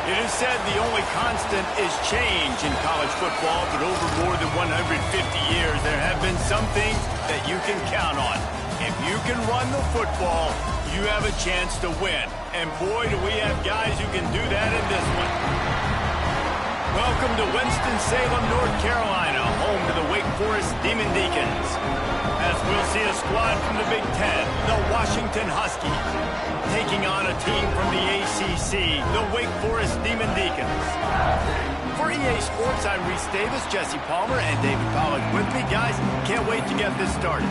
It is said the only constant is change in college football, but over more than 150 years, there have been some things that you can count on. If you can run the football, you have a chance to win. And boy, do we have guys who can do that in this one. Welcome to Winston-Salem, North Carolina, home to the Wake Forest Demon Deacons. As we'll see a squad from the Big Ten, the Washington Huskies, taking on a team from the ACC, the Wake Forest Demon Deacons. For EA Sports, I'm Reese Davis, Jesse Palmer, and David Pollack with me. Guys, can't wait to get this started.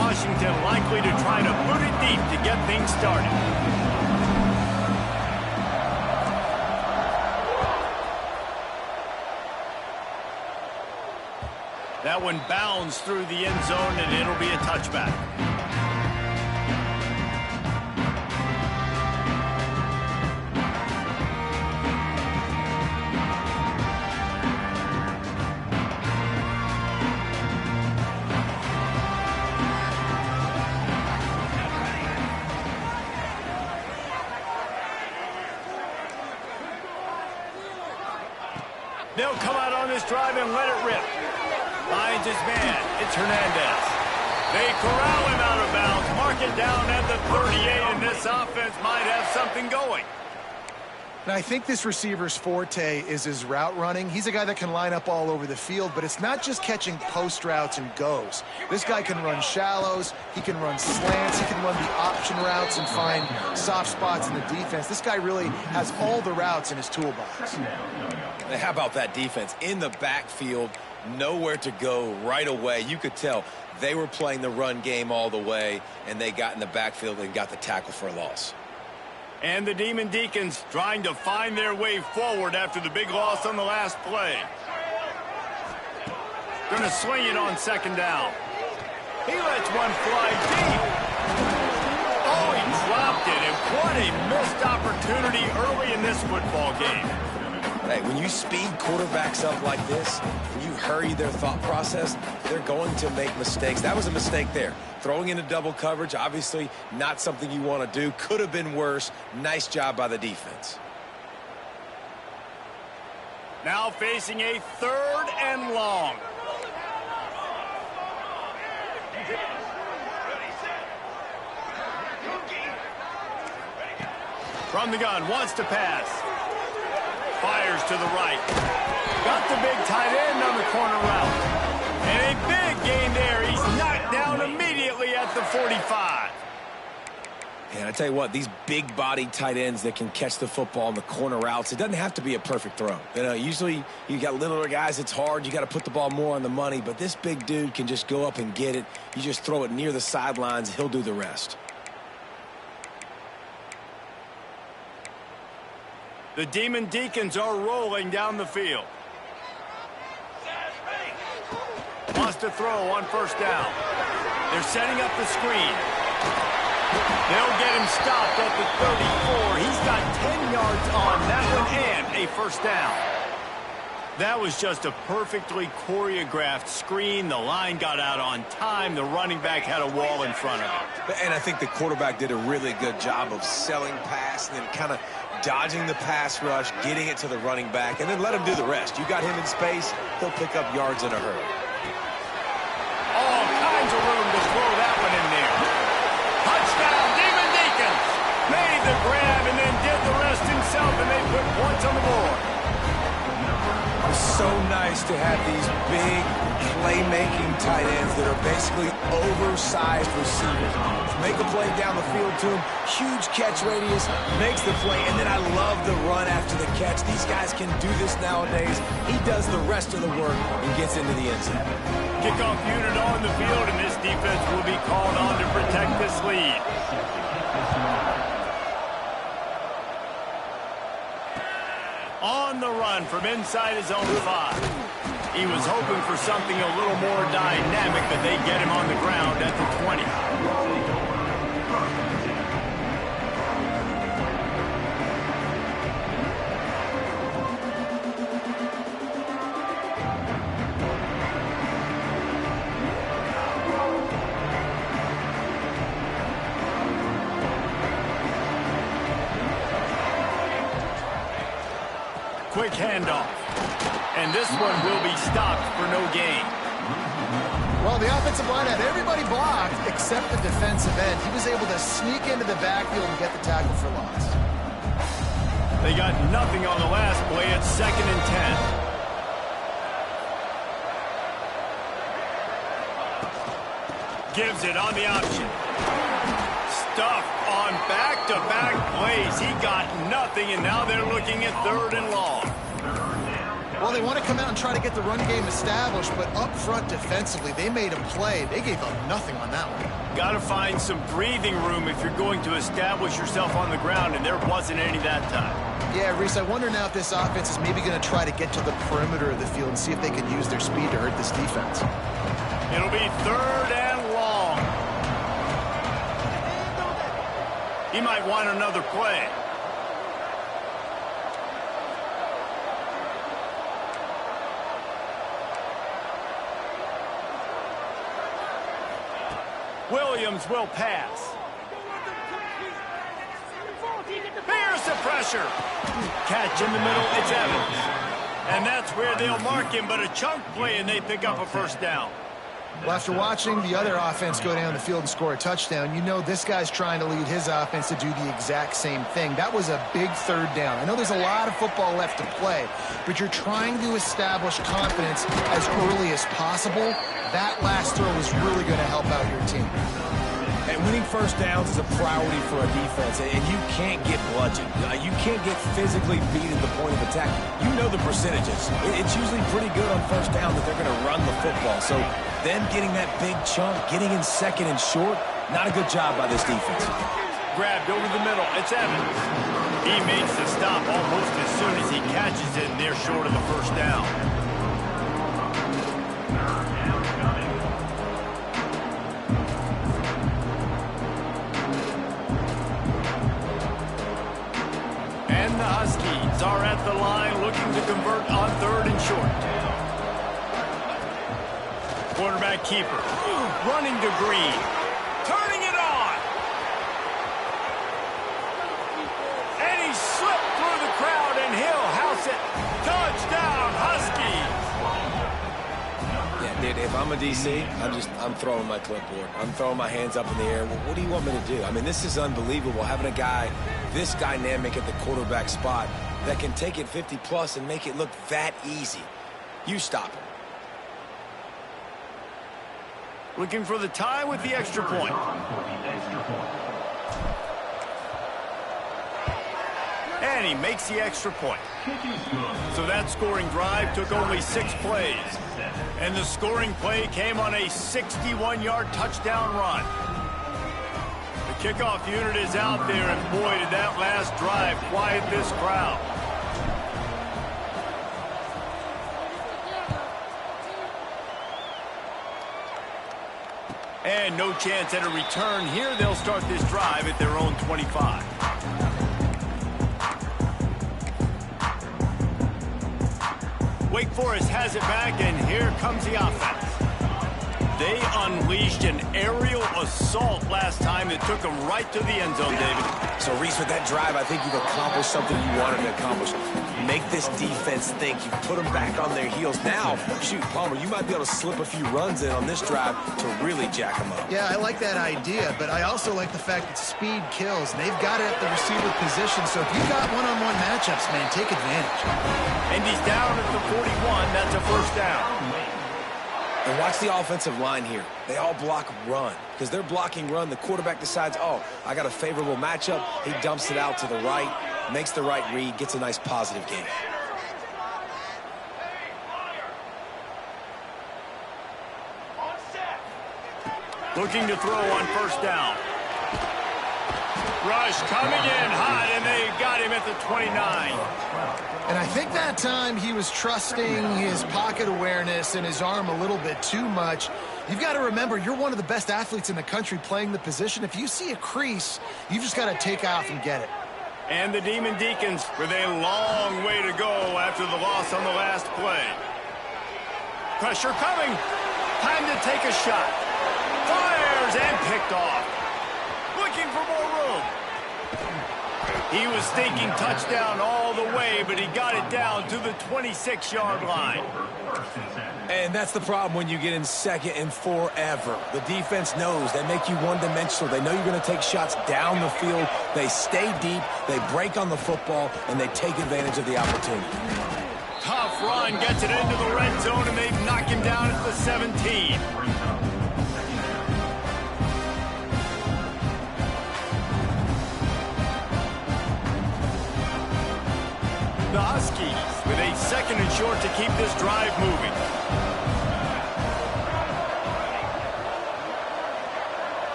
Washington likely to try to boot it deep to get things started. That one bounds through the end zone, and it'll be a touchback. They'll come out on this drive and let it rip. Finds his man. It's Hernandez. They corral him out of bounds. Mark it down at the 38, and this offense might have something going. And I think this receiver's forte is his route running. He's a guy that can line up all over the field, but it's not just catching post routes and goes. This guy can run shallows. He can run slants. He can run the option routes and find soft spots in the defense. This guy really has all the routes in his toolbox. How about that defense? In the backfield, nowhere to go right away. You could tell they were playing the run game all the way, and they got in the backfield and got the tackle for a loss. And the Demon Deacons trying to find their way forward after the big loss on the last play. Going to swing it on second down. He lets one fly deep. Oh, he dropped it, and what a missed opportunity early in this football game. Hey, when you speed quarterbacks up like this, when you hurry their thought process, they're going to make mistakes. That was a mistake there. Throwing into double coverage, obviously not something you want to do. Could have been worse. Nice job by the defense. Now facing a 3rd and long. From the gun, wants to pass. Fires to the right. Got the big tight end on the corner route. And a big gain there. He's knocked down immediately at the 45. And I tell you what, these big-bodied tight ends that can catch the football on the corner routes, it doesn't have to be a perfect throw. You know, usually you got littler guys, it's hard. You got to put the ball more on the money. But this big dude can just go up and get it. You just throw it near the sidelines. He'll do the rest. The Demon Deacons are rolling down the field. Wants to throw on first down. They're setting up the screen. They'll get him stopped at the 34. He's got 10 yards on that one and a first down. That was just a perfectly choreographed screen. The line got out on time. The running back had a wall in front of him. And I think the quarterback did a really good job of selling pass and then kind of dodging the pass rush, getting it to the running back, and then let him do the rest. You got him in space, he'll pick up yards in a hurry. All kinds of room to throw that one in there. Touchdown, Demon Deacons! Made the grab and then did the rest himself, and they put points on the board. It's so nice to have these big playmaking tight ends that are basically oversized receivers. Make a play down the field to him, huge catch radius, makes the play, and then I love the run after the catch. These guys can do this nowadays. He does the rest of the work and gets into the end zone. Kickoff unit on the field, and this defense will be called on to protect this lead. On the run from inside his own 5. He was hoping for something a little more dynamic, but they get him on the ground at the 20. Quick handoff. And this one will be stopped for no gain. Well, the offensive line had everybody blocked except the defensive end. He was able to sneak into the backfield and get the tackle for loss. They got nothing on the last play. It's 2nd and 10. Gives it on the option. Stuffed on back-to-back plays. He got nothing, and now they're looking at 3rd and long. Well, they want to come out and try to get the run game established, but up front defensively, they made a play. They gave up nothing on that one. Got to find some breathing room if you're going to establish yourself on the ground, and there wasn't any that time. Yeah, Reese, I wonder now if this offense is maybe going to try to get to the perimeter of the field and see if they can use their speed to hurt this defense. It'll be 3rd and long. He might want another play. Williams will pass. Here's the pressure. Catch in the middle, it's Evans. And that's where they'll mark him, but a chunk play, and they pick up a first down. Well, after watching the other offense go down the field and score a touchdown, you know this guy's trying to lead his offense to do the exact same thing. That was a big 3rd down. I know there's a lot of football left to play, but you're trying to establish confidence as early as possible. That last throw is really going to help out your team. And winning first downs is a priority for a defense, and you can't get bludgeoned. You can't get physically beat at the point of attack. You know the percentages. It's usually pretty good on first down that they're going to run the football. So them getting that big chunk, getting in 2nd and short, not a good job by this defense. Grabbed over the middle. It's Evans. He makes the stop almost as soon as he catches it, and they're short of the first down. And the Huskies are at the line looking to convert on 3rd and short. Quarterback keeper running to Green. Turning it on. And he slipped through the crowd, and he'll house it. Touchdown, Huskies. Yeah, dude, if I'm a DC, I'm throwing my clipboard. I'm throwing my hands up in the air. Well, what do you want me to do? I mean, this is unbelievable, having a guy this dynamic at the quarterback spot that can take it 50-plus and make it look that easy. You stop him. Looking for the tie with the extra point. And he makes the extra point. So that scoring drive took only 6 plays. And the scoring play came on a 61-yard touchdown run. The kickoff unit is out there, and boy, did that last drive quiet this crowd. And no chance at a return here. They'll start this drive at their own 25. Wake Forest has it back, and here comes the offense. They unleashed an aerial assault last time that took them right to the end zone, David. So, Reese, with that drive, I think you've accomplished something you wanted to accomplish. Make this defense think. You put them back on their heels. Now, shoot, Palmer, you might be able to slip a few runs in on this drive to really jack them up. Yeah, I like that idea, but I also like the fact that speed kills. And they've got it at the receiver position, so if you've got one-on-one matchups, man, take advantage. And he's down at the 41. That's a first down. And watch the offensive line here. They all block run. Because they're blocking run, the quarterback decides, oh, I got a favorable matchup. He dumps it out to the right, makes the right read, gets a nice positive gain. Looking to throw on first down. Rush coming in hot, and they got him at the 29. And I think that time he was trusting his pocket awareness and his arm a little bit too much. You've got to remember, you're one of the best athletes in the country playing the position. If you see a crease, you've just got to take off and get it. And the Demon Deacons with a long way to go after the loss on the last play. Pressure coming. Time to take a shot. Fires and picked off. Looking for more room. He was thinking touchdown all the way, but he got it down to the 26-yard line. And that's the problem when you get in second and forever. The defense knows. They make you one-dimensional. They know you're going to take shots down the field. They stay deep, they break on the football, and they take advantage of the opportunity. Tough run gets it into the red zone, and they've knocked him down at the 17. The Huskies with a second and short to keep this drive moving.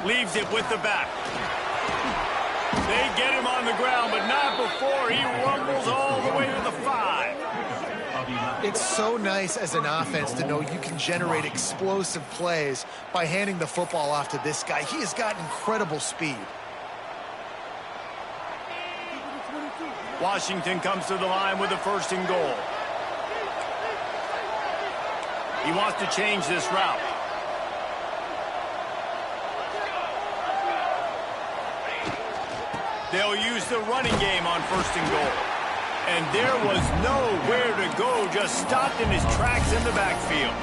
Leaves it with the back. They get him on the ground, but not before he rumbles all the way to the 5. It's so nice as an offense to know you can generate explosive plays by handing the football off to this guy. He has got incredible speed. Washington comes to the line with a first and goal. He wants to change this route. They'll use the running game on first and goal. And there was nowhere to go, just stopped in his tracks in the backfield.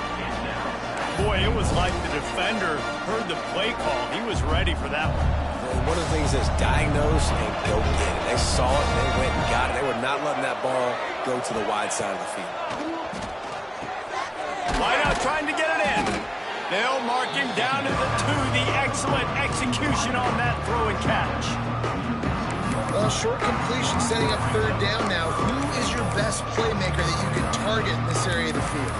Boy, it was like the defender heard the play call. He was ready for that one. One of the things is diagnose and go get it. They saw it, and they went and got it. They were not letting that ball go to the wide side of the field. Why not trying to get it in? They'll mark him down to the 2. The excellent execution on that throw and catch. Well, short completion setting up third down now. Who is your best playmaker that you can target in this area of the field?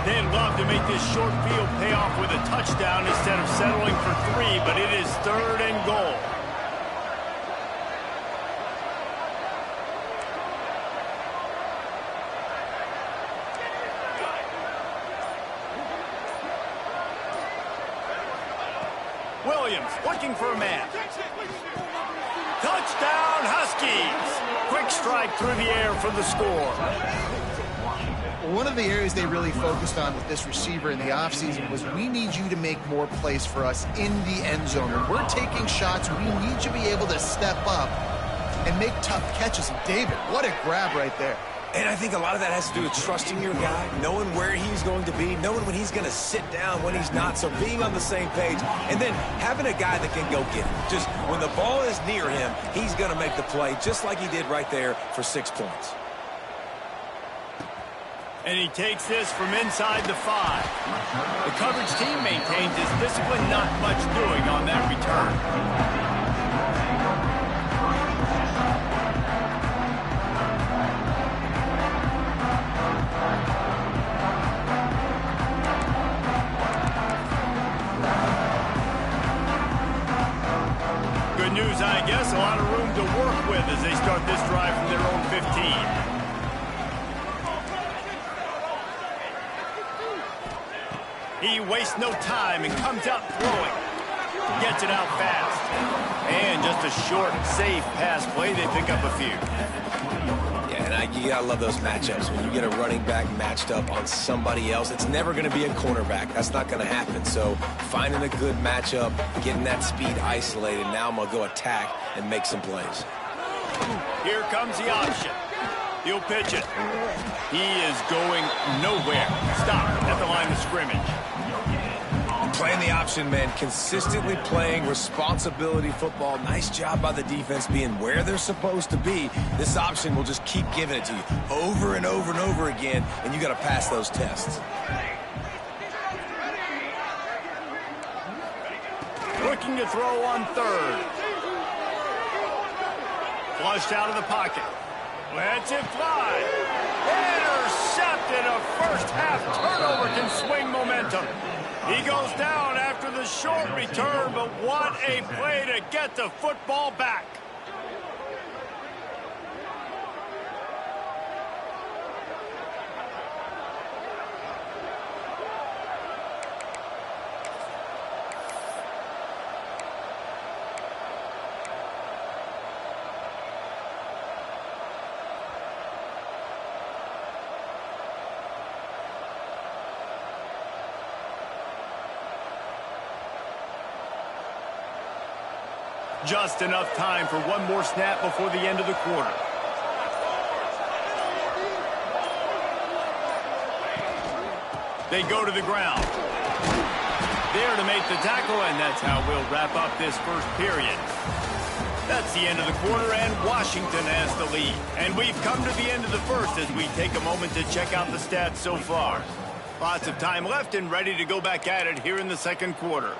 They'd love to make this short field pay off with a touchdown instead of settling for 3, but it is third and goal. Williams looking for a man. Touchdown, Huskies! Quick strike through the air for the score. One of the areas they really focused on with this receiver in the offseason was we need you to make more plays for us in the end zone. When we're taking shots, we need you to be able to step up and make tough catches. And David, what a grab right there. And I think a lot of that has to do with trusting your guy, knowing where he's going to be, knowing when he's going to sit down, when he's not, so being on the same page, and then having a guy that can go get it. Just when the ball is near him, he's going to make the play, just like he did right there for 6 points. And he takes this from inside the 5. The coverage team maintains his discipline, not much doing on that return. Good news on start this drive from their own 15. He wastes no time and comes out throwing. Gets it out fast. And just a short, safe pass play. They pick up a few. Yeah, and you gotta love those matchups. When you get a running back matched up on somebody else, it's never gonna be a cornerback. That's not gonna happen. So finding a good matchup, getting that speed isolated, now I'm gonna go attack and make some plays. Here comes the option. He'll pitch it. He is going nowhere. Stop at the line of scrimmage. Playing the option, man. Consistently playing responsibility football. Nice job by the defense being where they're supposed to be. This option will just keep giving it to you over and over and over again, and you got to pass those tests. Looking to throw on third. Flushed out of the pocket. Lets it fly. Intercepted. A first-half turnover can swing momentum. He goes down after the short return, but what a play to get the football back. Just enough time for one more snap before the end of the quarter. They go to the ground. There to make the tackle, and that's how we'll wrap up this first period. That's the end of the quarter, and Washington has the lead. And we've come to the end of the first as we take a moment to check out the stats so far. Lots of time left and ready to go back at it here in the second quarter.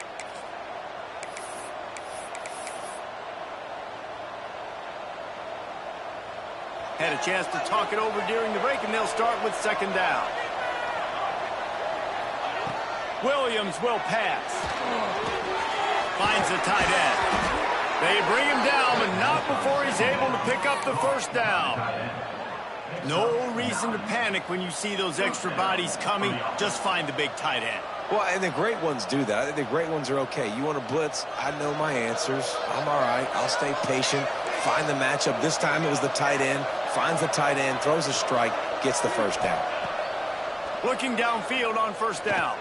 Had a chance to talk it over during the break, and they'll start with second down. Williams will pass. Finds the tight end. They bring him down, but not before he's able to pick up the first down. No reason to panic when you see those extra bodies coming. Just find the big tight end. Well, and the great ones do that. I think the great ones are okay. You want to blitz? I know my answers. I'm all right. I'll stay patient. Find the matchup. This time it was the tight end. Finds the tight end, throws a strike, gets the first down. Looking downfield on first down.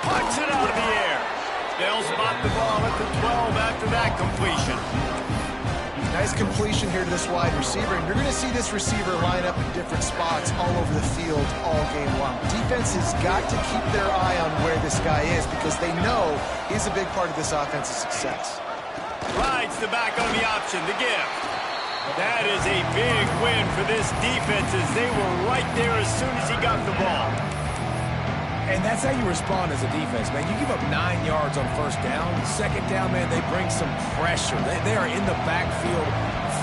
Puts it out of the air. They'll spot the ball at the 12 after that completion. Nice completion here to this wide receiver, and you're going to see this receiver line up in different spots all over the field all game long. Defense has got to keep their eye on where this guy is because they know he's a big part of this offense's success. Rides the back on the option, the gift. That is a big win for this defense as they were right there as soon as he got the ball. And that's how you respond as a defense, man. You give up 9 yards on first down. Second down, man, they bring some pressure. They are in the backfield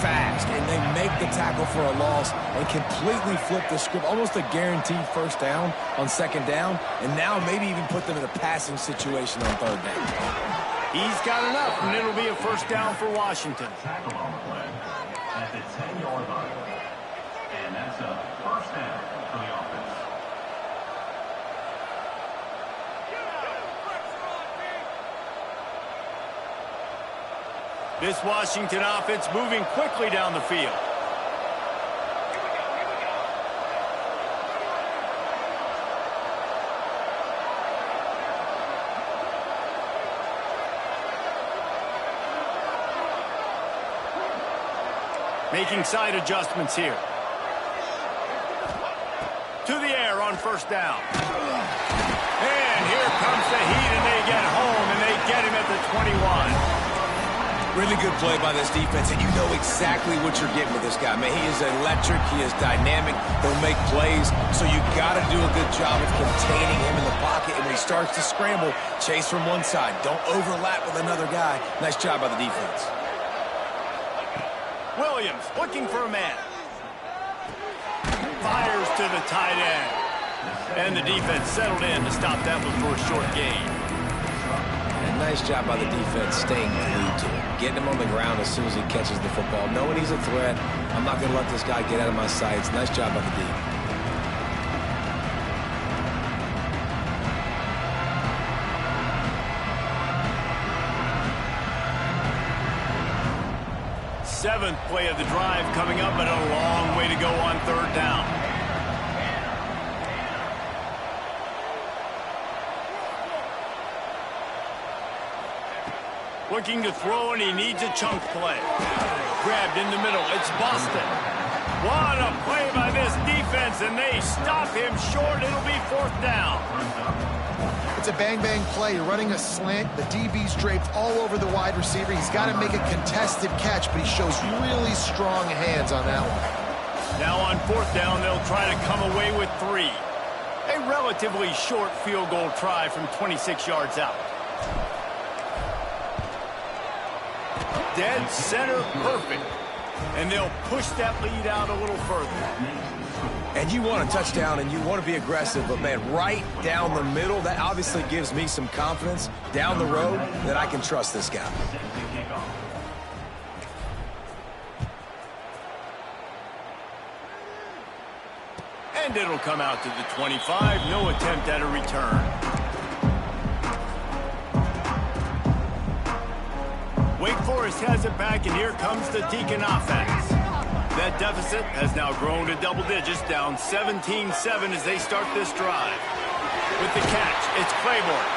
fast, and they make the tackle for a loss and completely flip the script. Almost a guaranteed first down on second down, and now maybe even put them in a passing situation on third down. He's got enough, and it'll be a first down for Washington. At the 10-yard line. And that's a first down for the offense. This Washington offense moving quickly down the field. Making side adjustments here. To the air on first down. And here comes the heat, and they get home, and they get him at the 21. Really good play by this defense, and you know exactly what you're getting with this guy. Man, he is electric. He is dynamic. He'll make plays, so you got to do a good job of containing him in the pocket. And when he starts to scramble, chase from one side. Don't overlap with another guy. Nice job by the defense. Williams looking for a man. Fires to the tight end. And the defense settled in to stop that one for a short gain. Nice job by the defense staying glued to him, getting him on the ground as soon as he catches the football, knowing he's a threat. I'm not going to let this guy get out of my sights. Nice job by the D. Seventh play of the drive coming up, but a long way to go on third down. Looking to throw, and he needs a chunk play. Grabbed in the middle. It's Boston. What a play by this defense, and they stop him short. It'll be fourth down. It's a bang-bang play. You're running a slant. The DB's draped all over the wide receiver. He's got to make a contested catch, but he shows really strong hands on that one. Now on fourth down, they'll try to come away with 3. A relatively short field goal try from 26 yards out. Dead center, perfect. And they'll push that lead out a little further. And you want a touchdown and you want to be aggressive, but man, right down the middle, that obviously gives me some confidence down the road that I can trust this guy. And it'll come out to the 25. No attempt at a return. Wake Forest has it back, and here comes the Deacon offense. That deficit has now grown to double digits, down 17-7 as they start this drive. With the catch, it's Claiborne.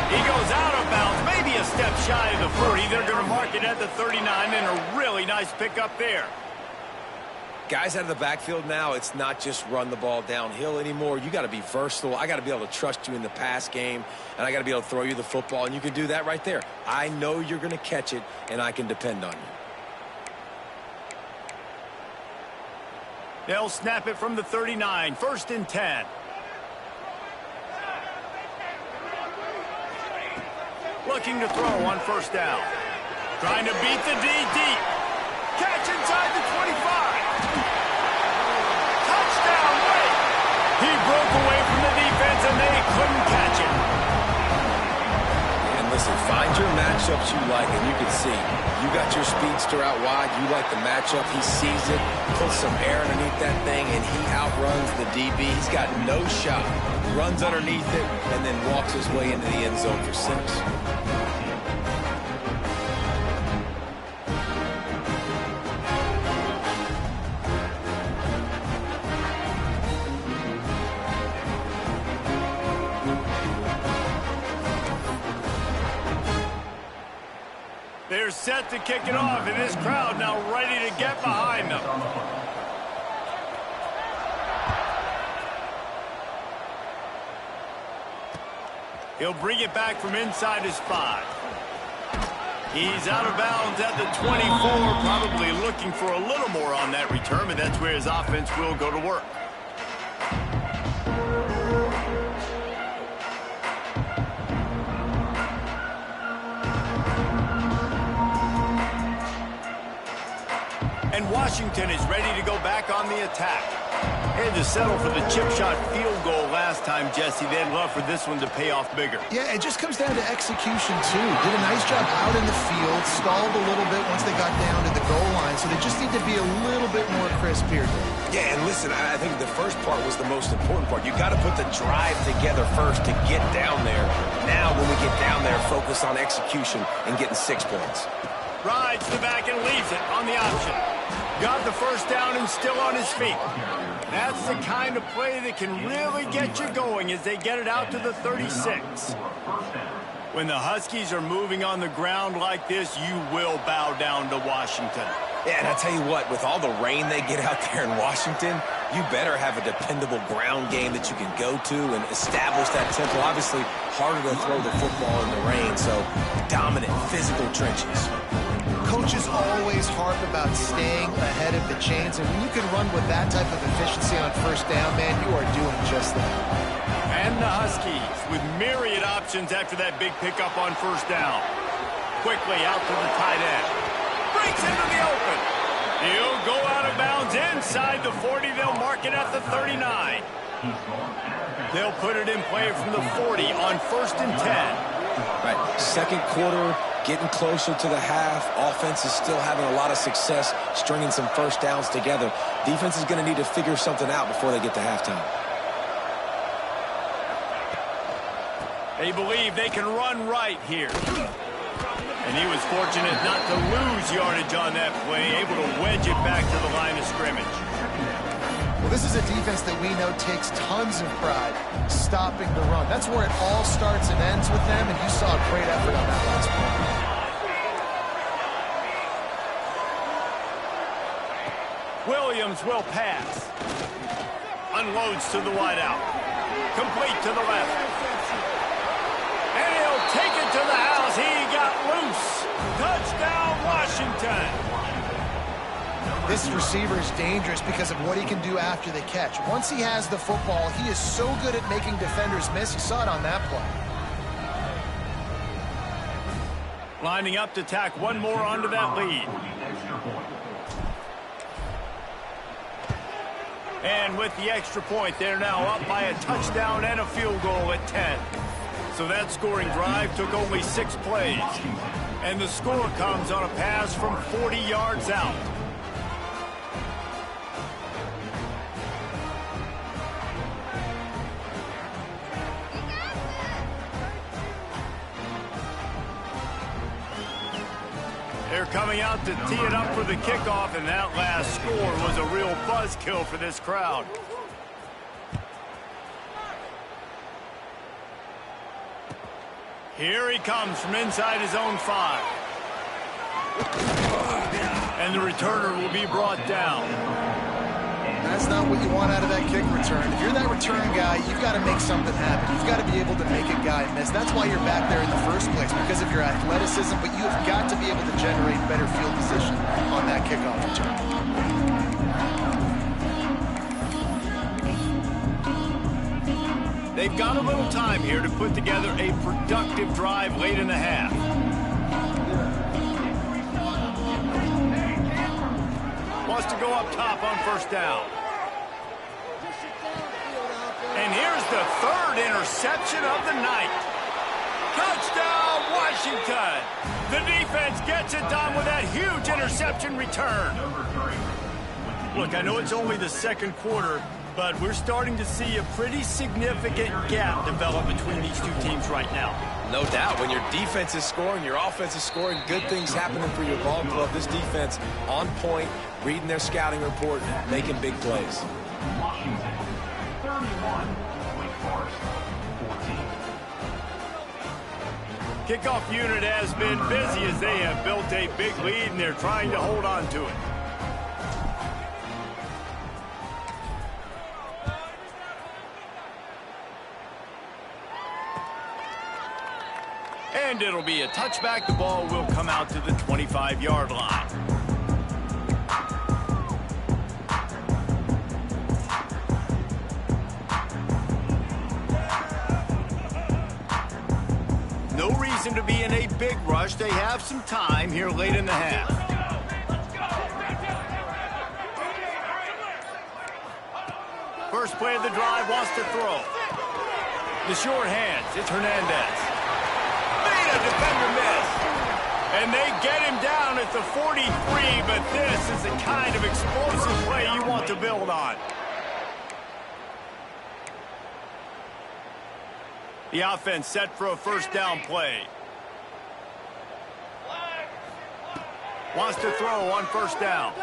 He goes out of bounds, maybe a step shy of the 40. They're going to mark it at the 39, and a really nice pickup there. Guys out of the backfield now, it's not just run the ball downhill anymore. You got to be versatile. I got to be able to trust you in the pass game, and I got to be able to throw you the football, and you can do that right there. I know you're going to catch it, and I can depend on you. They'll snap it from the 39, 1st and 10. Looking to throw on first down. Trying to beat the D deep. Catch inside the 25. Touchdown, Wake. He broke away from the defense, and they couldn't catch him. And listen, find your matchups you like, and you can see. You got your speedster out wide. You like the matchup. He sees it, puts some air underneath that thing, and he outruns the DB. He's got no shot. Runs underneath it, and then walks his way into the end zone for 6. They're set to kick it off, and this crowd now ready to get behind them. He'll bring it back from inside his 5. He's out of bounds at the 24, probably looking for a little more on that return, but that's where his offense will go to work. And Washington is ready to go back on the attack. Had to settle for the chip shot field goal last time, Jesse. They'd love for this one to pay off bigger. Yeah, it just comes down to execution, too. Did a nice job out in the field, stalled a little bit once they got down to the goal line, so they just need to be a little bit more crisp here. Yeah, and listen, I think the first part was the most important part. You got to put the drive together first to get down there. Now, when we get down there, focus on execution and getting 6 points. Rides the back and leaves it on the option. Got the first down and still on his feet. That's the kind of play that can really get you going as they get it out to the 36. When the Huskies are moving on the ground like this, you will bow down to Washington. Yeah, and I tell you what, with all the rain they get out there in Washington, you better have a dependable ground game that you can go to and establish that tempo. Obviously, harder to throw the football in the rain, so dominant, physical trenches. Coaches always harp about staying ahead of the chains, and when you can run with that type of efficiency on first down, man, you are doing just that. And the Huskies with myriad options after that big pickup on first down. Quickly out to the tight end. Breaks into the open. He'll go out of bounds inside the 40. They'll mark it at the 39. They'll put it in play from the 40 on 1st and 10. Right, second quarter, getting closer to the half. Offense is still having a lot of success stringing some first downs together. Defense is going to need to figure something out before they get to halftime. They believe they can run right here. And he was fortunate not to lose yardage on that play, able to wedge it back to the line of scrimmage. Well, this is a defense that we know takes tons of pride stopping the run. That's where it all starts and ends with them, and you saw a great effort on that last play. Williams will pass. Unloads to the wideout. Complete to the left. And he'll take it to the house. He got loose. Touchdown, Washington. This receiver is dangerous because of what he can do after the catch. Once he has the football, he is so good at making defenders miss. You saw it on that play. Lining up to tack one more onto that lead. And with the extra point, they're now up by a touchdown and a field goal at 10. So that scoring drive took only 6 plays. And the score comes on a pass from 40 yards out. They're coming out to tee it up for the kickoff, and that last score was a real buzzkill for this crowd. Here he comes from inside his own 5. And the returner will be brought down. That's not what you want out of that kick return. If you're that return guy, you've got to make something happen. You've got to be able to make a guy miss. That's why you're back there in the first place, because of your athleticism, but you have got to be able to generate better field position on that kickoff return. They've got a little time here to put together a productive drive late in the half. Wants to go up top on 1st down. And here's the 3rd interception of the night. Touchdown, Washington. The defense gets it done with that huge interception return. Look, I know it's only the second quarter, but we're starting to see a pretty significant gap develop between these two teams right now. No doubt. When your defense is scoring, your offense is scoring, good things happening for your ball club. This defense on point, reading their scouting report, making big plays. Washington, 31. Wake Forest, 14. Kickoff unit has been busy as they have built a big lead, and they're trying to hold on to it. And it'll be a touchback. The ball will come out to the 25-yard line. No reason to be in a big rush. They have some time here late in the half. First play of the drive, wants to throw. The short hands, it's Hernandez. A defender miss. And they get him down at the 43, but this is the kind of explosive play you want to build on. The offense set for a 1st down play. Wants to throw on 1st down.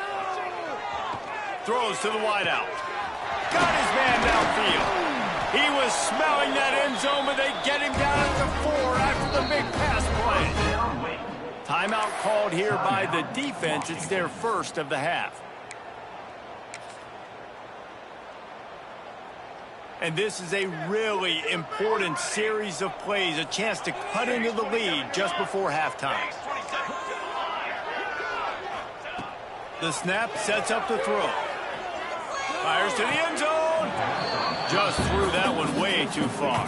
Throws to the wideout. Got his man downfield. He was smelling that end zone, but they get him down at the 4 after the big pass play. Timeout called here by the defense. It's their first of the half. And this is a really important series of plays, a chance to cut into the lead just before halftime. The snap sets up the throw. Fires to the end zone. Just threw that one way too far.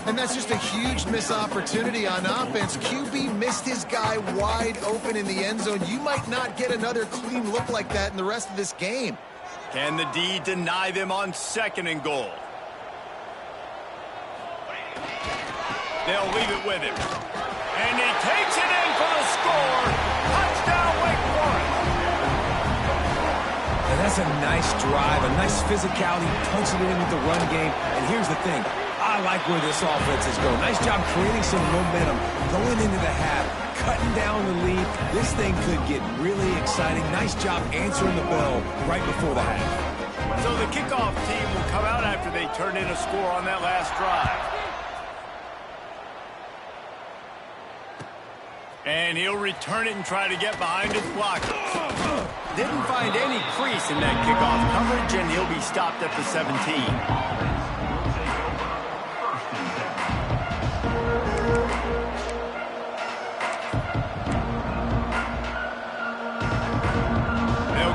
And that's just a huge missed opportunity on offense. QB missed his guy wide open in the end zone. You might not get another clean look like that in the rest of this game. Can the D deny them on 2nd and goal? They'll leave it with him. And he takes it in for the score. Touchdown, Wake Forest. And that's a nice drive, a nice physicality, punching it in with the run game. And here's the thing. I like where this offense is going. Nice job creating some momentum, going into the half, cutting down the lead. This thing could get really exciting. Nice job answering the bell right before the half. So the kickoff team will come out after they turn in a score on that last drive. And he'll return it and try to get behind his blockers. Didn't find any crease in that kickoff coverage, and he'll be stopped at the 17.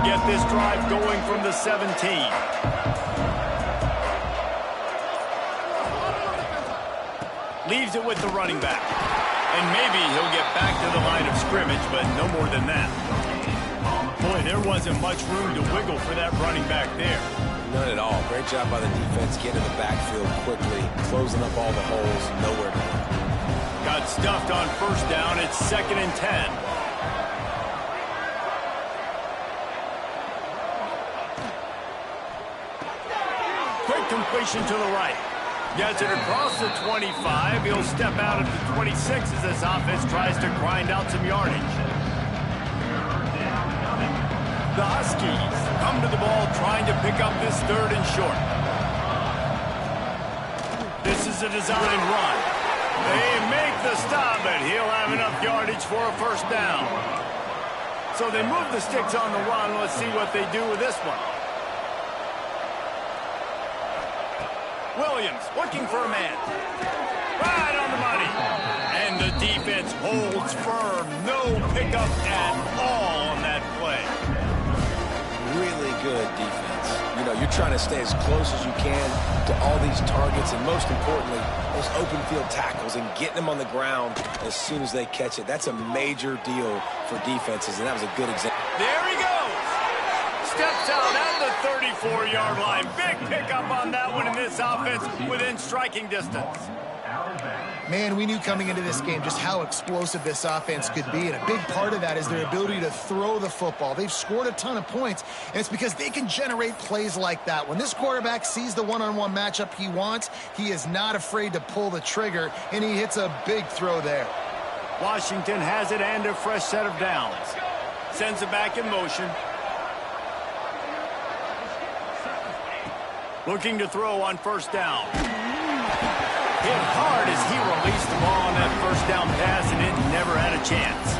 Get this drive going from the 17. Leaves it with the running back. And maybe he'll get back to the line of scrimmage, but no more than that. Boy, there wasn't much room to wiggle for that running back there. None at all. Great job by the defense getting to the backfield quickly, closing up all the holes, nowhere to run. Got stuffed on first down. It's 2nd and 10. Completion to the right. Gets it across the 25. He'll step out at the 26 as this offense tries to grind out some yardage. The Huskies come to the ball trying to pick up this 3rd and short. This is a design run. They make the stop, but he'll have enough yardage for a first down. So they move the sticks on the run. Let's see what they do with this one. Williams looking for a man. Right on the money. And the defense holds firm. No pickup at all on that play. Really good defense. You know, you're trying to stay as close as you can to all these targets, and most importantly, those open field tackles and getting them on the ground as soon as they catch it. That's a major deal for defenses, and that was a good example. There he goes. Steps out at the 34-yard line. Big pickup on that one in this offense within striking distance. Man, we knew coming into this game just how explosive this offense could be, and a big part of that is their ability to throw the football. They've scored a ton of points, and it's because they can generate plays like that. When this quarterback sees the one-on-one matchup he wants, he is not afraid to pull the trigger, and he hits a big throw there. Washington has it and a fresh set of downs. Sends it back in motion. Looking to throw on first down. Hit hard as he released the ball on that first down pass, and it never had a chance.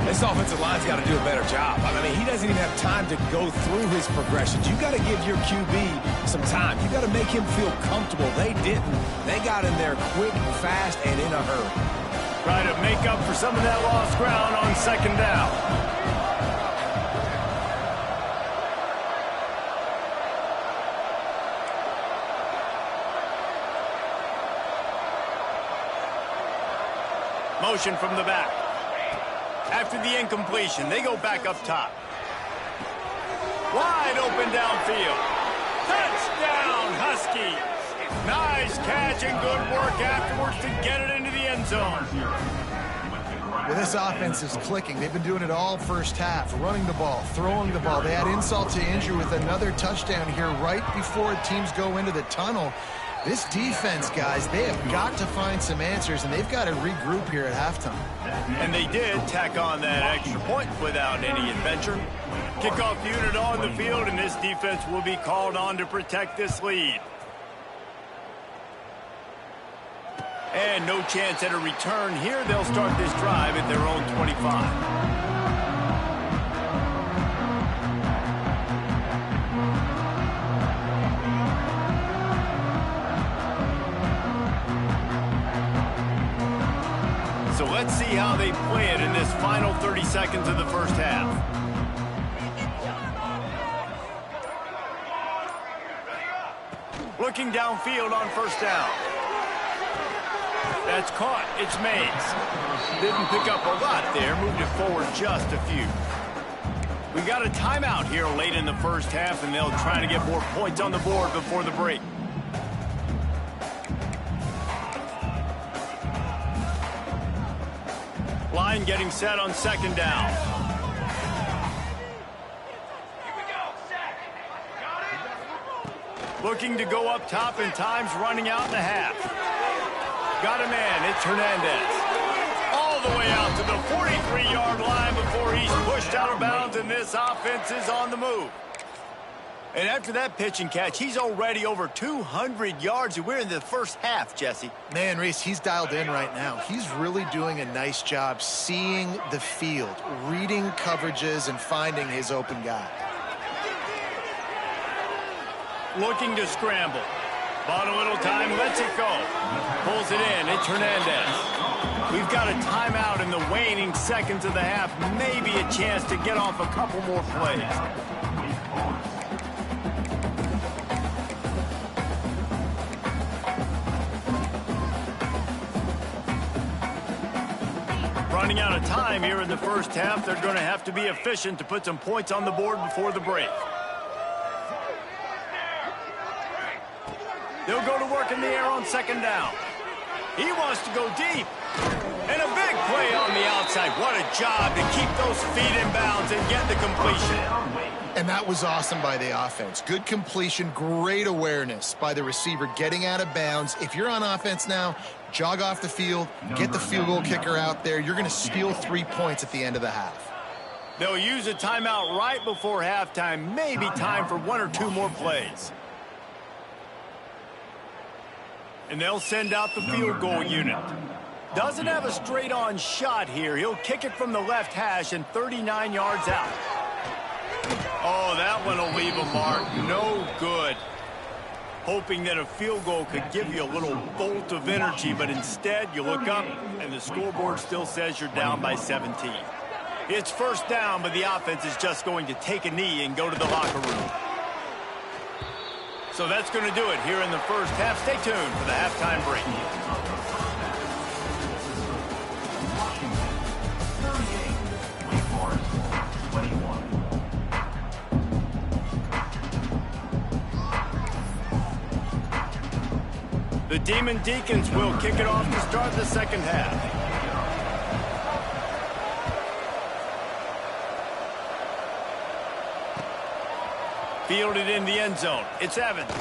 This offensive line's got to do a better job. I mean, he doesn't even have time to go through his progressions. You got to give your QB some time. You got to make him feel comfortable. They didn't. They got in there quick, fast, and in a hurry. Try to make up for some of that lost ground on second down. Motion from the back. After the incompletion, they go back up top. Wide open downfield. Touchdown, Huskies. Nice catch and good work afterwards to get it into the end zone. Well, this offense is clicking. They've been doing it all first half, running the ball, throwing the ball. They had insult to injury with another touchdown here right before teams go into the tunnel. This defense, guys, they have got to find some answers, and they've got to regroup here at halftime. And they did tack on that extra point without any adventure. Kickoff unit on the field, and this defense will be called on to protect this lead. And no chance at a return here. They'll start this drive at their own 25. So let's see how they play it in this final 30 seconds of the first half. Looking downfield on first down. That's caught. It's Mays. Didn't pick up a lot there. Moved it forward just a few. We got a timeout here late in the first half, and they'll try to get more points on the board before the break. Line getting set on second down. Looking to go up top, and time's running out in the half. Got a man, it's Hernandez. All the way out to the 43-yard line before he's pushed out of bounds, and this offense is on the move. And after that pitch and catch, he's already over 200 yards, and we're in the first half, Jesse. Man, Reese, he's dialed in right now. He's really doing a nice job seeing the field, reading coverages, and finding his open guy. Looking to scramble. Bought a little time, lets it go. Pulls it in, it's Hernandez. We've got a timeout in the waning seconds of the half. Maybe a chance to get off a couple more plays. Running out of time here in the first half. They're going to have to be efficient to put some points on the board before the break. They'll go to work in the air on second down. He wants to go deep. And a big play on the outside. What a job to keep those feet in bounds and get the completion. And that was awesome by the offense. Good completion, great awareness by the receiver getting out of bounds. If you're on offense now, jog off the field, get the field goal kicker out there. You're going to steal 3 points at the end of the half. They'll use a timeout right before halftime. Maybe time for 1 or 2 more plays. And they'll send out the field goal unit. Doesn't have a straight-on shot here. He'll kick it from the left hash and 39 yards out. Oh, that one will leave a mark. No good. Hoping that a field goal could give you a little bolt of energy, but instead you look up and the scoreboard still says you're down by 17. It's first down, but the offense is just going to take a knee and go to the locker room. So that's going to do it here in the first half. Stay tuned for the halftime break. The Demon Deacons will kick it off to start the second half. Fielded in the end zone. It's Evans.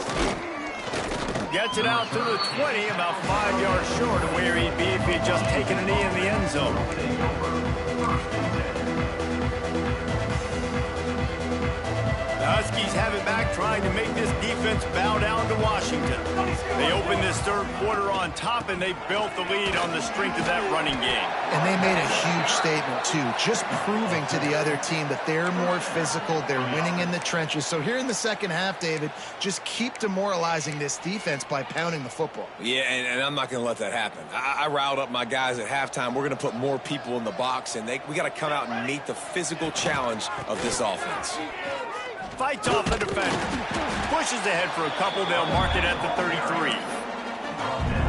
Gets it out to the 20, about 5 yards short of where he'd be if he'd just taken a knee in the end zone. The Huskies have it back, trying to make this defense bow down to Washington. They opened this third quarter on top, and they built the lead on the strength of that running game. And they made a huge statement, too, just proving to the other team that they're more physical, they're winning in the trenches. So here in the second half, David, just keep demoralizing this defense by pounding the football. Yeah, and I'm not going to let that happen. I riled up my guys at halftime. We're going to put more people in the box, and we got to come out and meet the physical challenge of this offense. Fights off the defender. Pushes ahead for a couple. They'll mark it at the 33.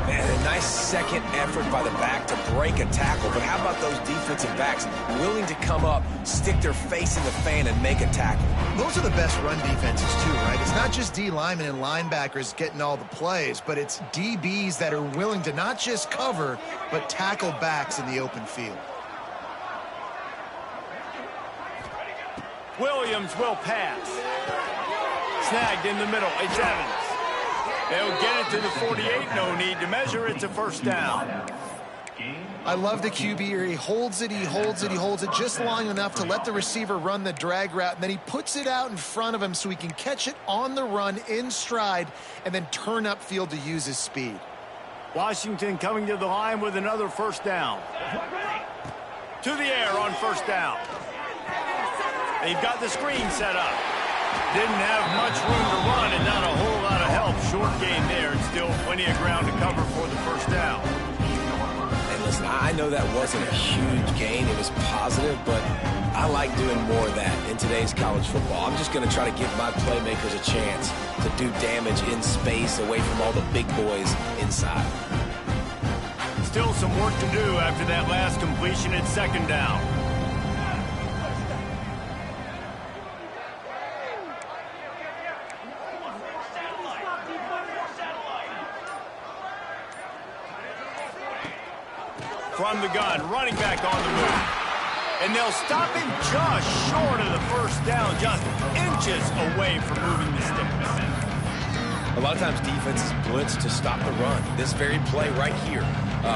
Man, a nice second effort by the back to break a tackle. But how about those defensive backs willing to come up, stick their face in the fan, and make a tackle? Those are the best run defenses, too, right? It's not just D linemen and linebackers getting all the plays, but it's DBs that are willing to not just cover, but tackle backs in the open field. Williams will pass. Snagged in the middle. It's Evans. They'll get it to the 48. No need to measure. It's a first down. I love the QB here. He holds it, he holds it, he holds it just long enough to let the receiver run the drag route, and then he puts it out in front of him so he can catch it on the run in stride and then turn upfield to use his speed. Washington coming to the line with another first down. To the air on first down. They've got the screen set up. Didn't have much room to run and not a whole lot of help. Short gain there and still plenty of ground to cover for the first down. Hey, listen, I know that wasn't a huge gain. It was positive, but I like doing more of that in today's college football. I'm just going to try to give my playmakers a chance to do damage in space away from all the big boys inside. Still some work to do after that last completion at second down. from the gun, running back on the move. And they'll stop him just short of the first down, just inches away from moving the sticks. A lot of times defenses blitz to stop the run. This very play right here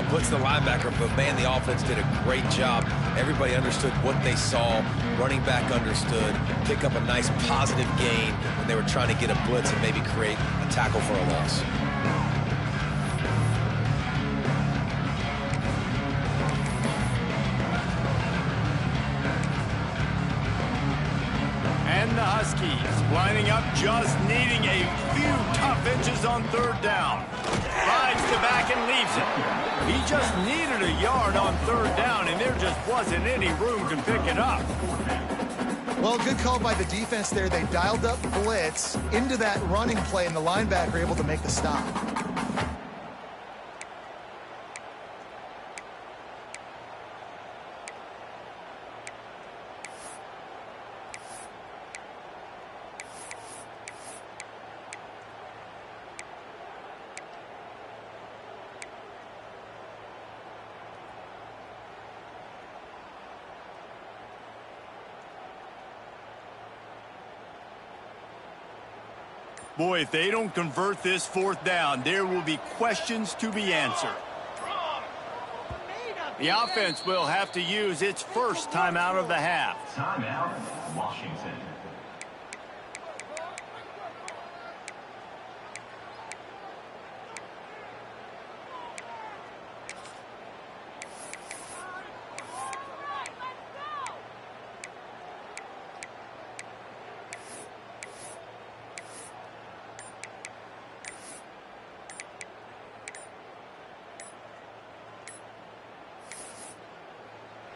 puts the linebacker, but man, the offense did a great job. Everybody understood what they saw. Running back understood. Pick up a nice positive gain when they were trying to get a blitz and maybe create a tackle for a loss. And the Huskies lining up, just needing a few tough inches on third down. Rides the back and leaves it. He just needed a yard on third down, and there just wasn't any room to pick it up. Well, good call by the defense there. They dialed up blitz into that running play, and the linebacker able to make the stop. Boy, if they don't convert this fourth down, there will be questions to be answered. The offense will have to use its first timeout of the half. Timeout, Washington.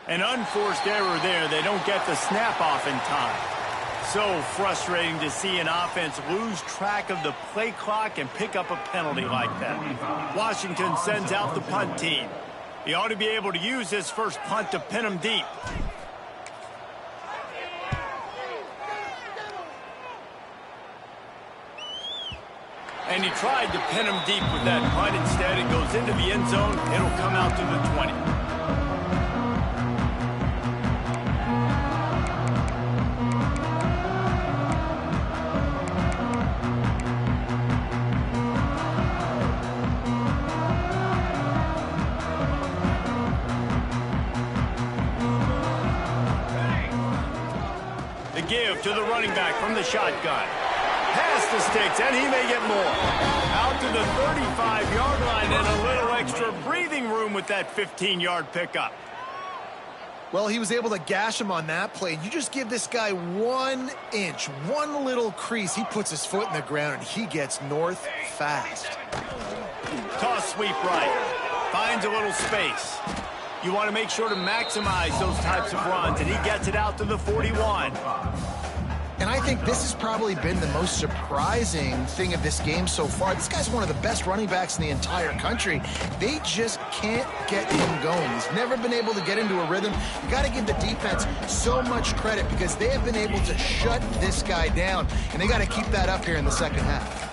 An unforced error there. They don't get the snap off in time. So frustrating to see an offense lose track of the play clock and pick up a penalty like that. Washington sends out the punt team. He ought to be able to use this first punt to pin him deep. And he tried to pin him deep with that punt. Instead, it goes into the end zone. It'll come out to the 20. Give to the running back from the shotgun. Past the sticks, and he may get more. Out to the 35-yard line, and a little extra breathing room with that 15-yard pickup. Well, he was able to gash him on that play. You just give this guy 1 inch, one little crease. He puts his foot in the ground, and he gets north fast. Toss sweep right. Finds a little space. You want to make sure to maximize those types of runs, and he gets it out to the 41. And I think this has probably been the most surprising thing of this game so far. This guy's one of the best running backs in the entire country. They just can't get him going. He's never been able to get into a rhythm. You got to give the defense so much credit because they have been able to shut this guy down, and they got to keep that up here in the second half.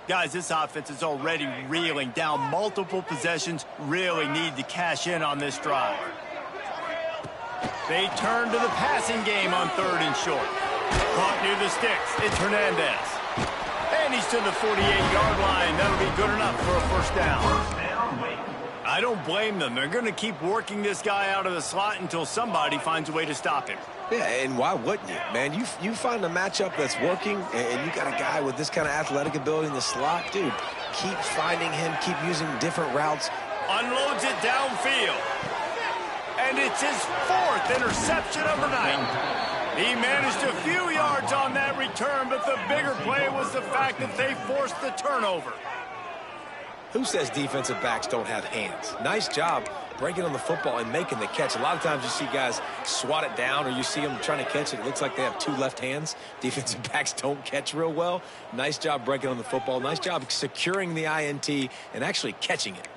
Guys, this offense is already reeling down multiple possessions. Really need to cash in on this drive. They turn to the passing game on third and short. Caught near the sticks. It's Hernandez. And he's to the 48-yard line. That'll be good enough for a first down. I don't blame them. They're going to keep working this guy out of the slot until somebody finds a way to stop him. Yeah, and why wouldn't you, man? You find a matchup that's working, and you got a guy with this kind of athletic ability in the slot. Dude, keep finding him, keep using different routes. Unloads it downfield. And it's his fourth interception of the night. He managed a few yards on that return, but the bigger play was the fact that they forced the turnover. Who says defensive backs don't have hands? Nice job breaking on the football and making the catch. A lot of times you see guys swat it down or you see them trying to catch it. It looks like they have two left hands. Defensive backs don't catch real well. Nice job breaking on the football. Nice job securing the INT and actually catching it.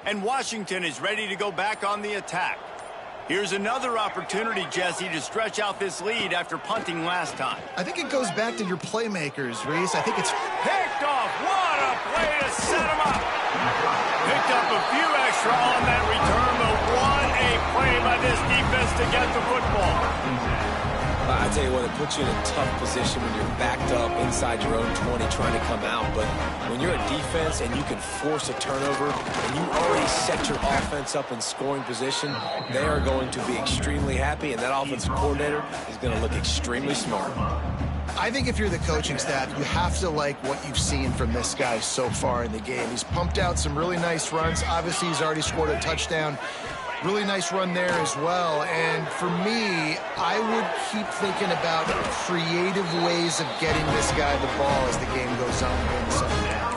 And Washington is ready to go back on the attack. Here's another opportunity, Jesse, to stretch out this lead after punting last time. I think it goes back to your playmakers, Reese. I think it's Picked off. What a play to set him up. Picked up a few extra on that return, but what a play by this defense to get the football. I tell you what, it puts you in a tough position when you're backed up inside your own 20 trying to come out. But when you're a defense and you can force a turnover and you already set your offense up in scoring position, they are going to be extremely happy, and that offensive coordinator is going to look extremely smart. I think if you're the coaching staff, you have to like what you've seen from this guy so far in the game. He's pumped out some really nice runs. Obviously, he's already scored a touchdown. Really nice run there as well. And for me, I would keep thinking about creative ways of getting this guy the ball as the game goes on here in the second half.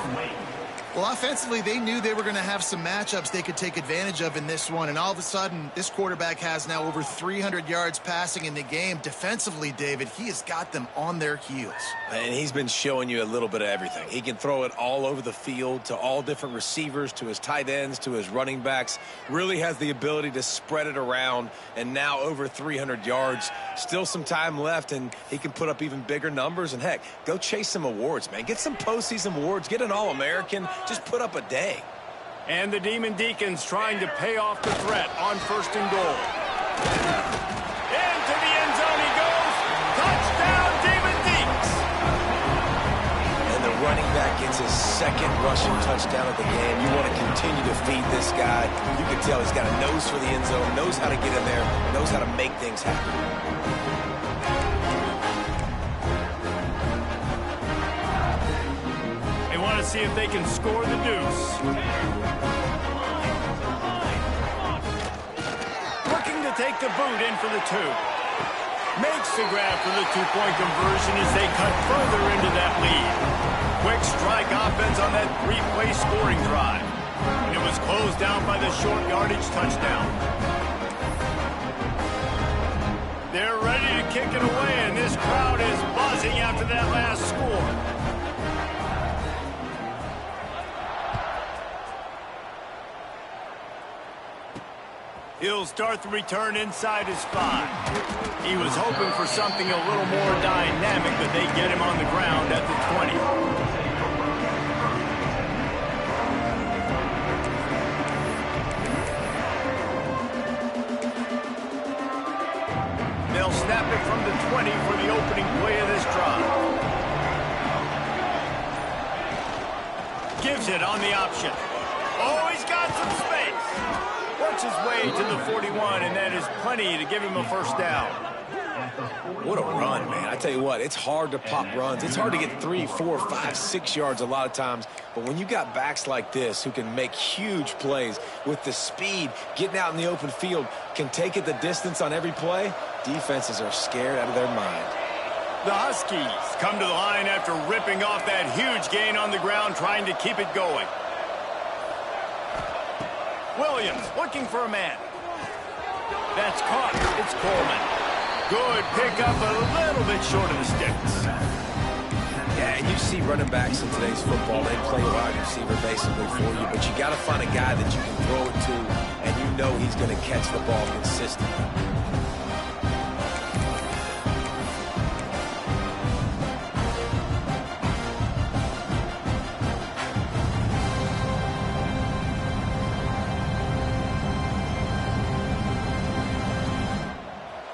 Well, offensively, they knew they were going to have some matchups they could take advantage of in this one. And all of a sudden, this quarterback has now over 300 yards passing in the game. Defensively, David, he has got them on their heels. And he's been showing you a little bit of everything. He can throw it all over the field to all different receivers, to his tight ends, to his running backs. Really has the ability to spread it around, and now over 300 yards. Still some time left, and he can put up even bigger numbers. And, heck, go chase some awards, man. Get some postseason awards. Get an All-American. Just put up a day. And the Demon Deacons trying to pay off the threat on 1st and goal. Into the end zone he goes. Touchdown, Demon Deacons. And the running back gets his second rushing touchdown of the game. You want to continue to feed this guy. You can tell he's got a nose for the end zone, knows how to get in there, knows how to make things happen. To see if they can score the deuce. Looking to take the boot in for the 2. Makes the grab for the 2-point conversion as they cut further into that lead. Quick strike offense on that 3-play scoring drive. And it was closed down by the short yardage touchdown. They're ready to kick it away, and this crowd is buzzing after that last score. He'll start the return inside his 5. He was hoping for something a little more dynamic, but they get him on the ground at the 20. They'll snap it from the 20 for the opening play of this drive. Gives it on the option. Oh, he's got some space. Works his way to the 41, and that is plenty to give him a 1st down. What a run, man. I tell you what, it's hard to pop runs. It's hard to get 3, 4, 5, 6 yards a lot of times. But when you got backs like this who can make huge plays with the speed, getting out in the open field, can take it the distance on every play, defenses are scared out of their mind. The Huskies come to the line after ripping off that huge gain on the ground, trying to keep it going. Williams looking for a man. That's caught. It's Coleman. Good pickup, a little bit short of the sticks. Yeah, and you see running backs in today's football, they play wide receiver basically for you, but you got to find a guy that you can throw it to, and you know he's going to catch the ball consistently.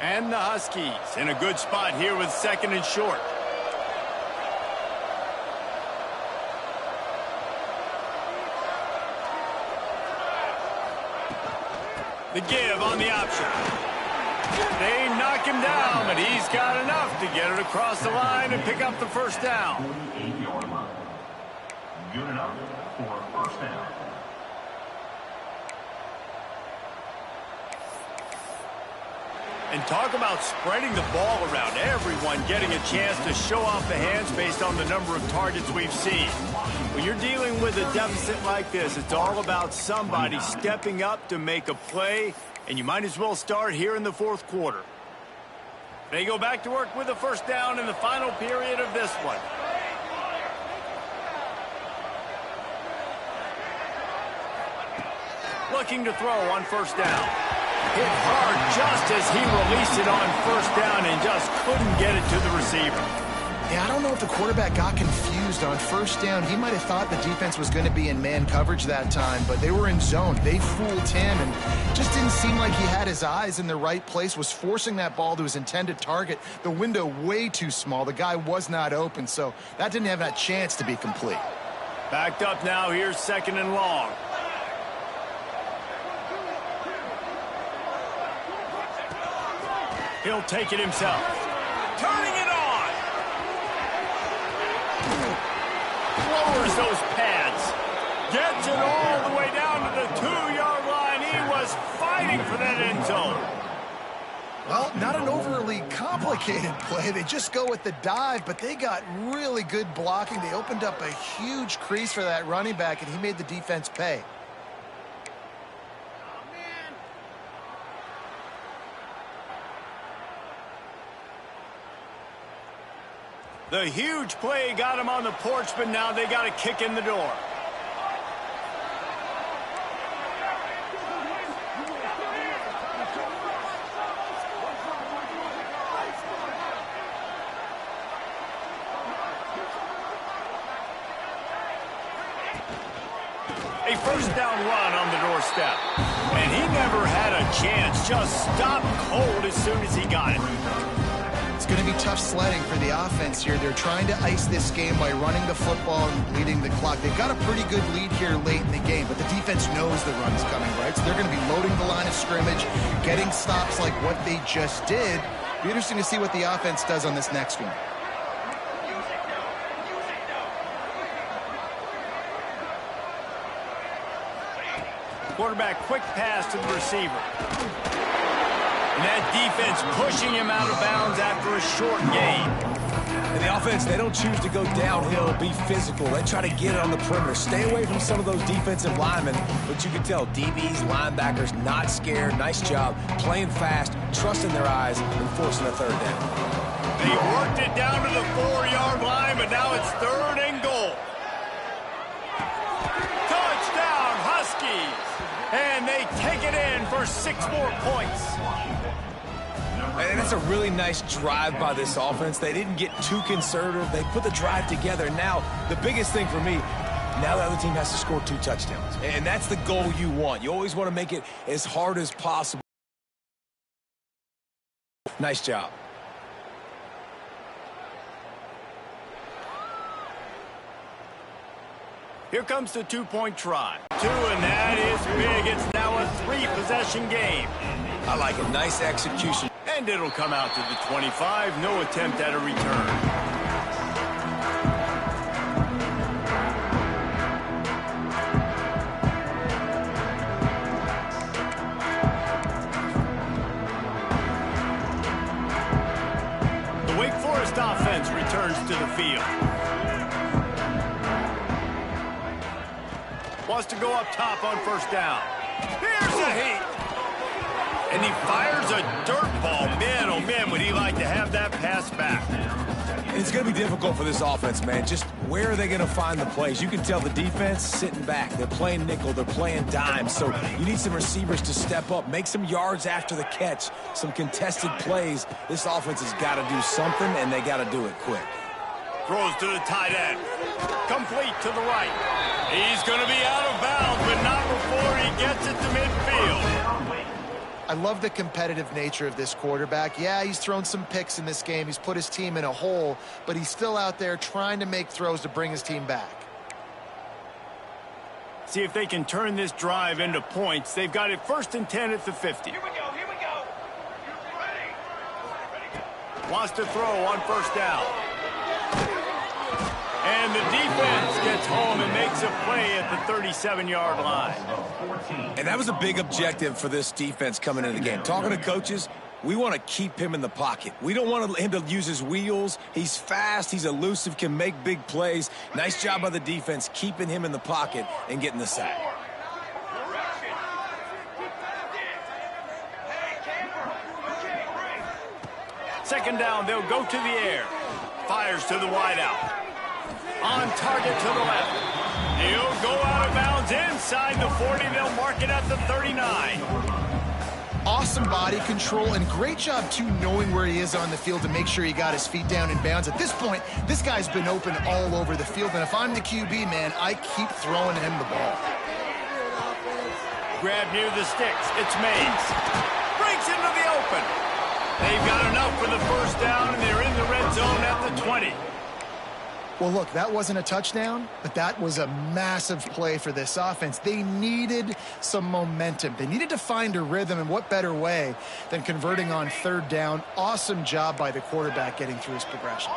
And the Huskies in a good spot here with 2nd and short. The give on the option. They knock him down, but he's got enough to get it across the line and pick up the 1st down. 48-yard line. Good enough for 1st down. And talk about spreading the ball around. Everyone getting a chance to show off the hands based on the number of targets we've seen. When you're dealing with a deficit like this, it's all about somebody stepping up to make a play, and you might as well start here in the 4th quarter. They go back to work with a 1st down in the final period of this one. Looking to throw on 1st down. Hit hard just as he released it on first down and just couldn't get it to the receiver. Yeah, I don't know if the quarterback got confused on first down. He might have thought the defense was going to be in man coverage that time, but they were in zone. They fooled him, and just didn't seem like he had his eyes in the right place, was forcing that ball to his intended target. The window way too small. The guy was not open, so that didn't have that chance to be complete. Backed up now. Here's 2nd and long. He'll take it himself. Turning it on. Lowers those pads. Gets it all the way down to the 2-yard line. He was fighting for that end zone. Well, not an overly complicated play. They just go with the dive, but they got really good blocking. They opened up a huge crease for that running back, and he made the defense pay. The huge play got him on the porch, but now they got a kick in the door. A first down run on the doorstep. And he never had a chance. Just stopped cold as soon as he got it. It's going to be tough sledding for the offense here. They're trying to ice this game by running the football and bleeding the clock. They've got a pretty good lead here late in the game, but the defense knows the run's coming, right? So they're going to be loading the line of scrimmage, getting stops like what they just did. Be interesting to see what the offense does on this next one. Quarterback quick pass to the receiver. And that defense pushing him out of bounds after a short gain. And the offense, they don't choose to go downhill, be physical. They try to get it on the perimeter. Stay away from some of those defensive linemen. But you can tell DBs, linebackers, not scared. Nice job playing fast, trusting their eyes, and forcing a 3rd down. They worked it down to the 4-yard line, but now it's 3rd and goal. Touchdown, Huskies! And they take it in for 6 more points. And that's a really nice drive by this offense. They didn't get too conservative. They put the drive together. Now, the biggest thing for me, now the other team has to score 2 touchdowns. And that's the goal you want. You always want to make it as hard as possible. Nice job. Here comes the 2-point try. 2, and that is big. It's now a 3-possession game. I like it. Nice execution. And it'll come out to the 25. No attempt at a return. The Wake Forest offense returns to the field. Wants to go up top on first down. Here's a heat. And he fires a dirt ball. Man, oh man, would he like to have that pass back. It's going to be difficult for this offense, man. Just where are they going to find the plays? You can tell the defense sitting back. They're playing nickel. They're playing dime. So you need some receivers to step up, make some yards after the catch, some contested plays. This offense has got to do something, and they got to do it quick. Throws to the tight end. Complete to the right. He's going to be out of bounds, but not before he gets it to midfield. I love the competitive nature of this quarterback. Yeah, he's thrown some picks in this game. He's put his team in a hole, but he's still out there trying to make throws to bring his team back. See if they can turn this drive into points. They've got it 1st and 10 at the 50. Here we go. Ready. Wants to throw on first down. And the defense gets home and makes a play at the 37-yard line. And that was a big objective for this defense coming into the game. Talking to coaches, we want to keep him in the pocket. We don't want him to use his wheels. He's fast, he's elusive, can make big plays. Nice job by the defense keeping him in the pocket and getting the sack. Second down, they'll go to the air. Fires to the wideout. On target to the left. He'll go out of bounds inside the 40. They'll mark it at the 39. awesome body control and great job, too, knowing where he is on the field to make sure he got his feet down in bounds. At this point, this guy's been open all over the field, and if I'm the QB, man, I keep throwing him the ball. Grab near the sticks. It's Mays. Breaks into the open. They've got enough for the first down, and they're in the red zone at the 20. Well, look, that wasn't a touchdown, but that was a massive play for this offense. They needed some momentum. They needed to find a rhythm, and what better way than converting on third down. Awesome job by the quarterback getting through his progression.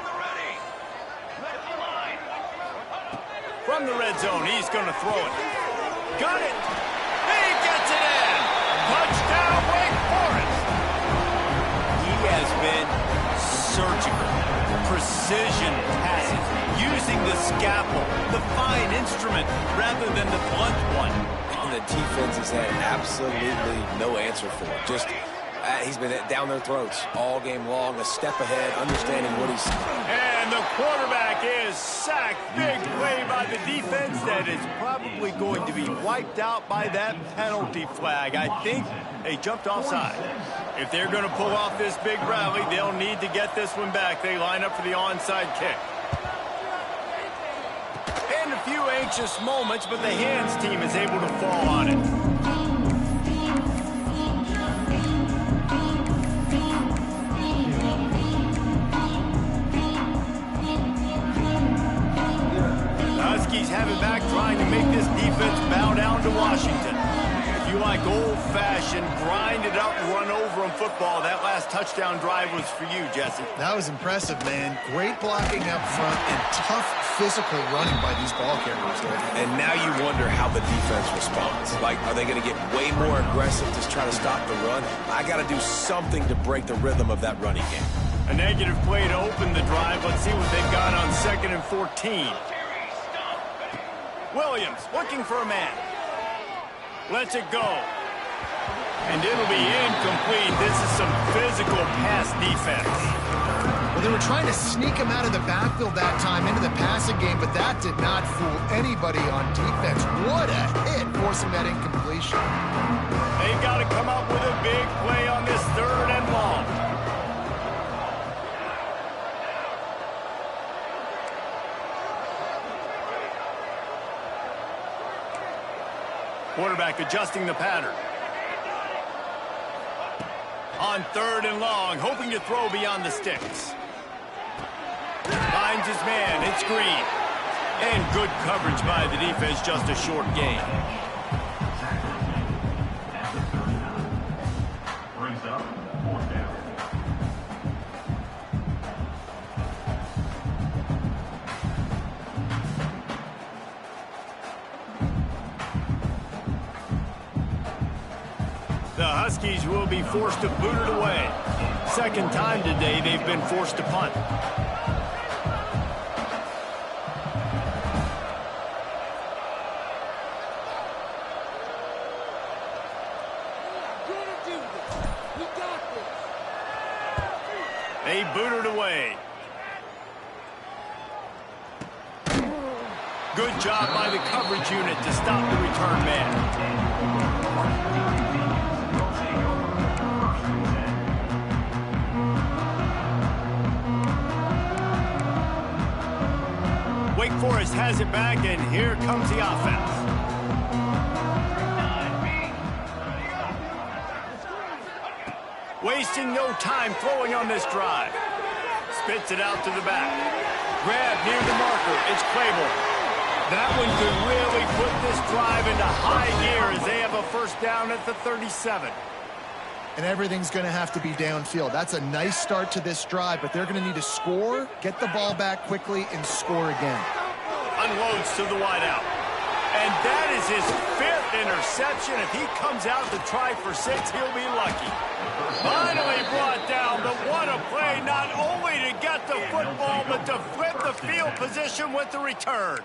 From the red zone, he's going to throw it. Got it. He gets it in. Touchdown, Wake Forest. He has been surgical. Precision passes, using the scalpel, the fine instrument, rather than the blunt one. And the defense has had absolutely no answer for it. Just, he's been down their throats all game long, a step ahead, understanding what he's... And the quarterback is sacked. Big play by the defense that is probably going to be wiped out by that penalty flag. I think they jumped offside. If they're going to pull off this big rally, they'll need to get this one back. They line up for the onside kick. And a few anxious moments, but the hands team is able to fall on it. The Huskies have it back, trying to make this defense bow down to Washington. If you like old-fashioned, grind-it-up, run-over-'em football, that last touchdown drive was for you, Jesse. That was impressive, man. Great blocking up front and tough physical running by these ball carriers, Dave. And now you wonder how the defense responds. Like, are they going to get way more aggressive to try to stop the run? I got to do something to break the rhythm of that running game. A negative play to open the drive. Let's see what they've got on 2nd and 14. Williams looking for a man. Lets it go. And it'll be incomplete. This is some physical pass defense. Well, they were trying to sneak him out of the backfield that time into the passing game, but that did not fool anybody on defense. What a hit, forcing that incompletion. They've got to come up with a big play on this 3rd and long. Quarterback adjusting the pattern. On 3rd and long, hoping to throw beyond the sticks. Finds his man, it's Green. And good coverage by the defense, just a short gain. Brings up 4th down. The Huskies will be forced to boot it away. 2nd time today they've been forced to punt. They boot it away. Good job by the coverage unit to stop the return man. Wake Forest has it back, and here comes the offense. Wasting no time throwing on this drive. Spits it out to the back. Grab near the marker. It's Claiborne. That one could really put this drive into high gear as they have a first down at the 37. And everything's going to have to be downfield. That's a nice start to this drive, but they're going to need to score, get the ball back quickly, and score again. Unloads to the wideout. And that is his 5th interception. If he comes out to try for 6, he'll be lucky. Finally brought down, but what a play, not only to get the football, but to flip the field position with the return.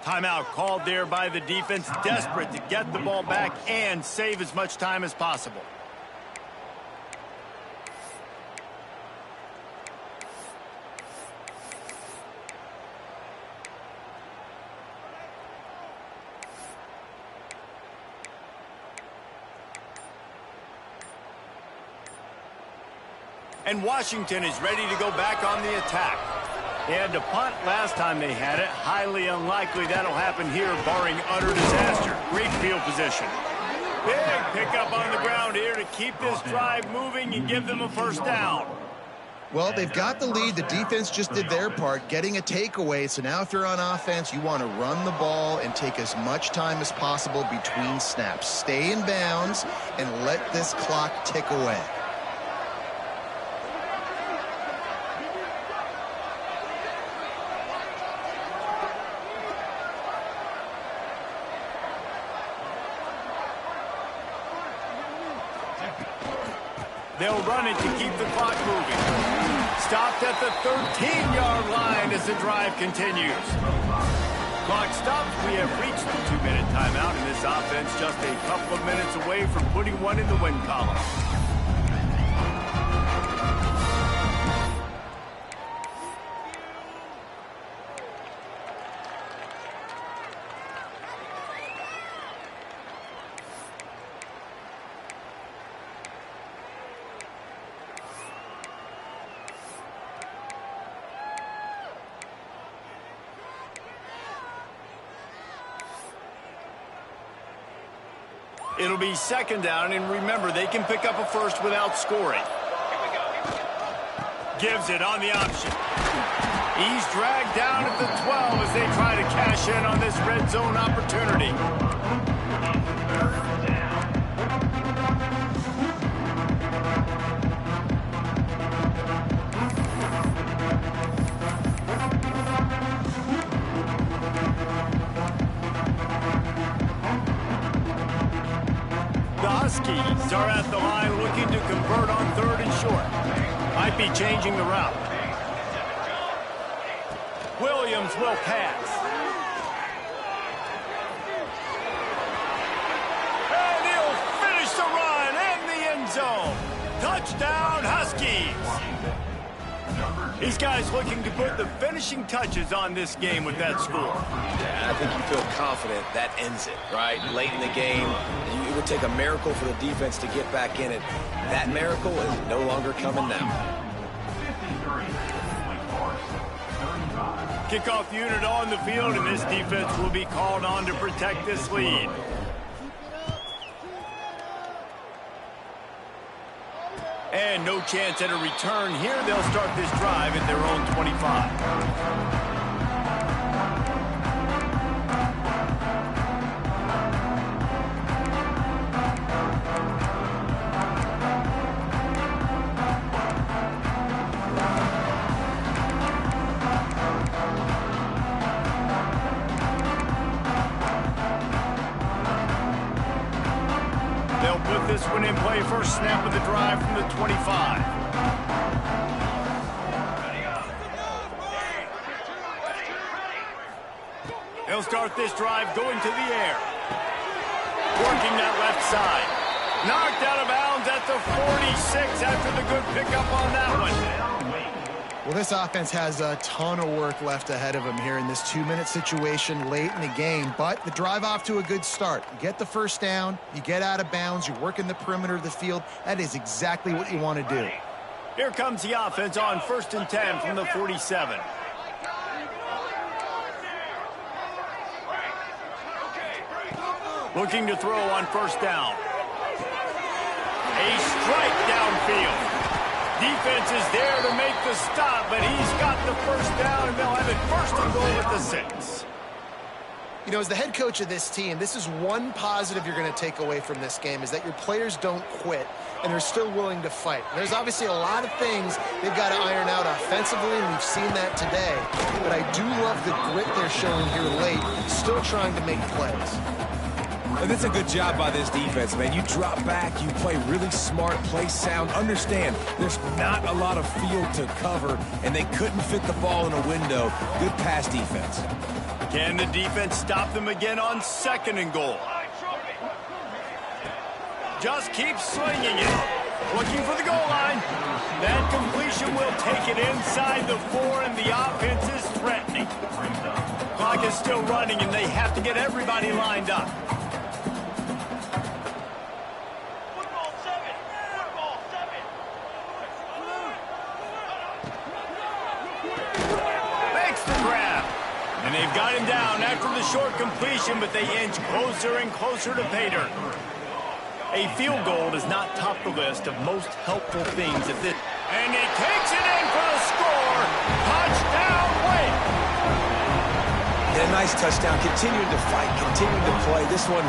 Timeout called there by the defense, desperate to get the ball back and save as much time as possible. And Washington is ready to go back on the attack. They had to punt last time they had it. Highly unlikely that'll happen here, barring utter disaster. Great field position. Big pickup on the ground here to keep this drive moving and give them a first down. Well, they've got the lead. The defense just did their part, getting a takeaway. So now if you're on offense, you want to run the ball and take as much time as possible between snaps. Stay in bounds and let this clock tick away. They'll run it to keep the clock moving. Stopped at the 13-yard line as the drive continues. Clock stops. We have reached the 2-minute timeout, and this offense just a couple of minutes away from putting one in the win column. It'll be second down, and remember, they can pick up a first without scoring. Gives it on the option. He's dragged down at the 12 as they try to cash in on this red zone opportunity. Huskies are at the line looking to convert on 3rd and short. Might be changing the route. Williams will pass. And he'll finish the run in the end zone. Touchdown, Huskies. These guys looking to put the finishing touches on this game with that score. Yeah, I think you feel confident that ends it, right? Late in the game, it would take a miracle for the defense to get back in it. That miracle is no longer coming now. Kickoff unit on the field, and this defense will be called on to protect this lead. And no chance at a return here. They'll start this drive at their own 25. They'll put this one in play. First snap of the drive from the 25. They'll start this drive going to the air. Working that left side. Knocked out of bounds at the 46 after the good pickup on that one. Well, this offense has a ton of work left ahead of them here in this 2-minute situation late in the game, but the drive off to a good start. You get the first down, you get out of bounds, you work in the perimeter of the field. That is exactly what you want to do. Here comes the offense on 1st and 10 from the 47. Looking to throw on first down. A strike downfield. Defense is there to make the stop, but he's got the first down, and they'll have it 1st and goal at the 6. You know, as the head coach of this team, this is one positive you're going to take away from this game, is that your players don't quit, and they're still willing to fight. There's obviously a lot of things they've got to iron out offensively, and we've seen that today. But I do love the grit they're showing here late, still trying to make plays. And that's a good job by this defense, man. You drop back, you play really smart, play sound. Understand, there's not a lot of field to cover, and they couldn't fit the ball in a window. Good pass defense. Can the defense stop them again on 2nd and goal? Just keep slinging it. Looking for the goal line. That completion will take it inside the 4, and the offense is threatening. Clock is still running, and they have to get everybody lined up. And they've got him down after the short completion, but they inch closer and closer to pay dirt. A field goal does not top the list of most helpful things at this. And he takes it in for the score. Touchdown, Wake. And a nice touchdown, continuing to fight, continuing to play. This one,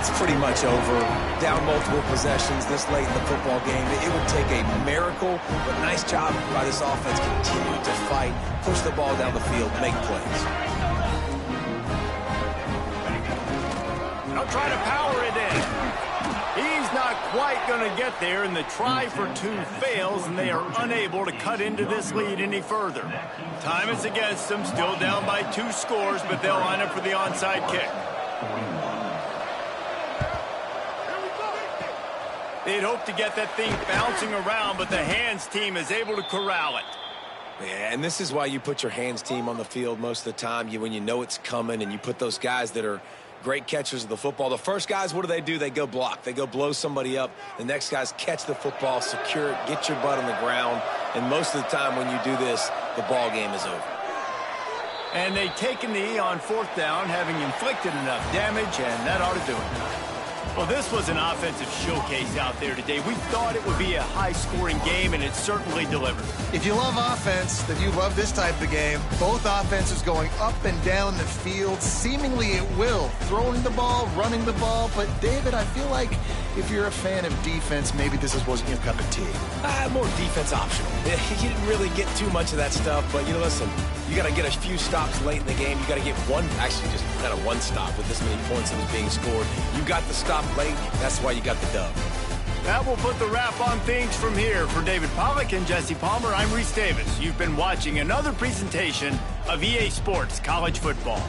it's pretty much over. Down multiple possessions this late in the football game. It would take a miracle, but nice job by this offense. Continue to fight, push the ball down the field, make plays. They'll try to power it in. He's not quite going to get there, and the try for two fails, and they are unable to cut into this lead any further. Time is against them, still down by 2 scores, but they'll line up for the onside kick. They'd hope to get that thing bouncing around, but the hands team is able to corral it. Yeah, and this is why you put your hands team on the field most of the time. When you know it's coming, and you put those guys that are great catchers of the football. The first guys, what do? They go block. They go blow somebody up. The next guys catch the football, secure it, get your butt on the ground. And most of the time when you do this, the ball game is over. And they take a knee on 4th down, having inflicted enough damage, and that ought to do it. Well, this was an offensive showcase out there today. We thought it would be a high-scoring game, and it certainly delivered. If you love offense, then you love this type of game. Both offenses going up and down the field, seemingly at will. Throwing the ball, running the ball. But, David, I feel like if you're a fan of defense, maybe this wasn't your cup of tea. More defense optional. You didn't really get too much of that stuff, but, listen, you got to get a few stops late in the game. You got to get just kind of one stop with this many points that was being scored. You got the stop late. That's why you got the dub. That will put the wrap on things from here. For David Pollack and Jesse Palmer, I'm Reese Davis. You've been watching another presentation of EA Sports College Football.